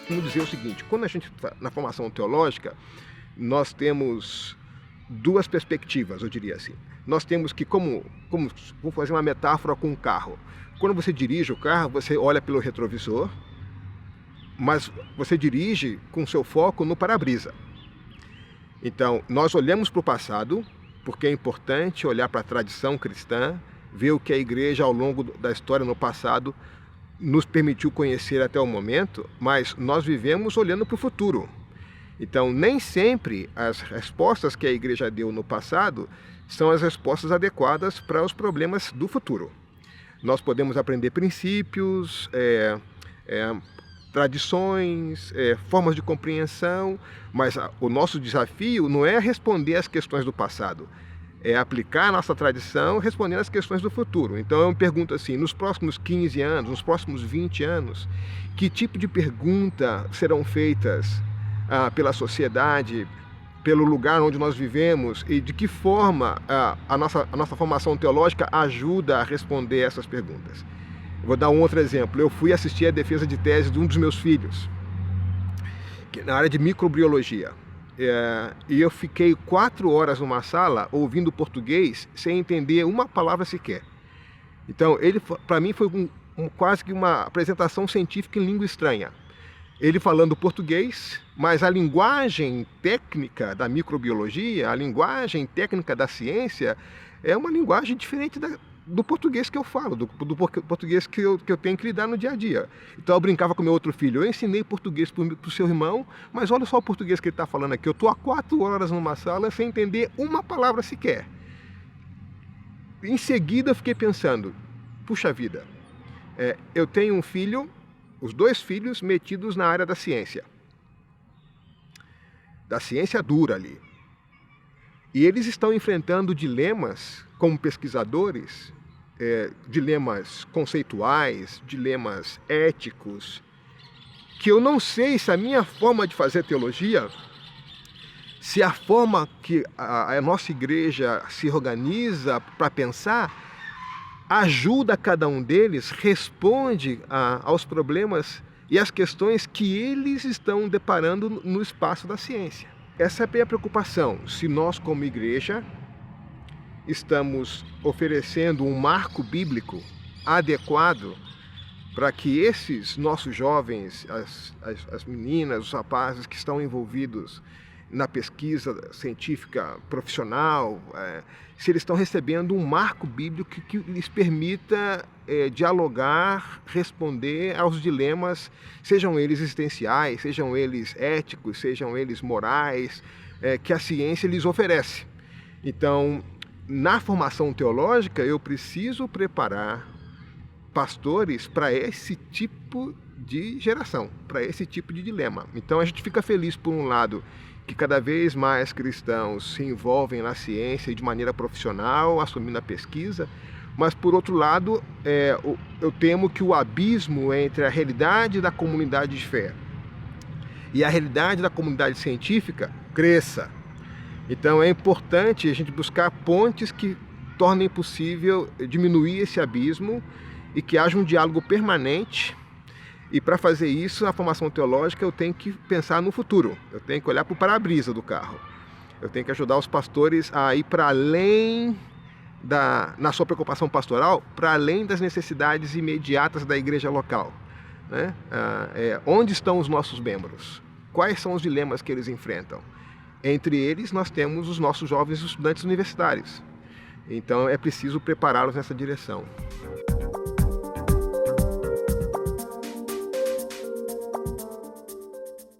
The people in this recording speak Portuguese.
Vamos dizer o seguinte, quando a gente está na formação teológica, nós temos duas perspectivas, eu diria assim. Nós temos que, vou fazer uma metáfora com um carro. Quando você dirige o carro, você olha pelo retrovisor, mas você dirige com seu foco no para-brisa. Então, nós olhamos para o passado, porque é importante olhar para a tradição cristã, ver o que a igreja ao longo da história no passado nos permitiu conhecer até o momento, mas nós vivemos olhando para o futuro. Então, nem sempre as respostas que a igreja deu no passado são as respostas adequadas para os problemas do futuro. Nós podemos aprender princípios, tradições, formas de compreensão, mas o nosso desafio não é responder às questões do passado, é aplicar a nossa tradição respondendo às questões do futuro. Então eu me pergunto assim, nos próximos 15 anos, nos próximos 20 anos, que tipo de pergunta serão feitas pela sociedade, pelo lugar onde nós vivemos e de que forma a nossa formação teológica ajuda a responder essas perguntas. Vou dar um outro exemplo. Eu fui assistir a defesa de tese de um dos meus filhos, na área de microbiologia. E eu fiquei 4 horas numa sala ouvindo português sem entender uma palavra sequer. Então, para mim foi quase que uma apresentação científica em língua estranha. Ele falando português, mas a linguagem técnica da microbiologia, a linguagem técnica da ciência, é uma linguagem diferente do português que eu falo, do português que eu tenho que lidar no dia a dia. Então eu brincava com meu outro filho, eu ensinei português para o seu irmão, mas olha só o português que ele está falando aqui, eu estou há 4 horas numa sala sem entender uma palavra sequer. Em seguida eu fiquei pensando, puxa vida, eu tenho um filho, os 2 filhos metidos na área da ciência dura ali. E eles estão enfrentando dilemas como pesquisadores, dilemas conceituais, dilemas éticos, que eu não sei se a minha forma de fazer teologia, se a forma que a nossa igreja se organiza para pensar, ajuda cada um deles, responde aos problemas e às questões que eles estão deparando no espaço da ciência. Essa é a minha preocupação, se nós como igreja estamos oferecendo um marco bíblico adequado para que esses nossos jovens, as meninas, os rapazes que estão envolvidos na pesquisa científica profissional, se eles estão recebendo um marco bíblico que lhes permita dialogar, responder aos dilemas, sejam eles existenciais, sejam eles éticos, sejam eles morais, que a ciência lhes oferece. Então, na formação teológica, eu preciso preparar pastores para esse tipo de geração, para esse tipo de dilema. Então a gente fica feliz, por um lado, que cada vez mais cristãos se envolvem na ciência e de maneira profissional, assumindo a pesquisa, mas por outro lado, eu temo que o abismo entre a realidade da comunidade de fé e a realidade da comunidade científica cresça. Então é importante a gente buscar pontes que tornem possível diminuir esse abismo e que haja um diálogo permanente. E para fazer isso, na formação teológica, eu tenho que pensar no futuro. Eu tenho que olhar para o para-brisa do carro. Eu tenho que ajudar os pastores a ir para além, na sua preocupação pastoral, para além das necessidades imediatas da igreja local. Né? Onde estão os nossos membros? Quais são os dilemas que eles enfrentam? Entre eles, nós temos os nossos jovens estudantes universitários. Então, é preciso prepará-los nessa direção.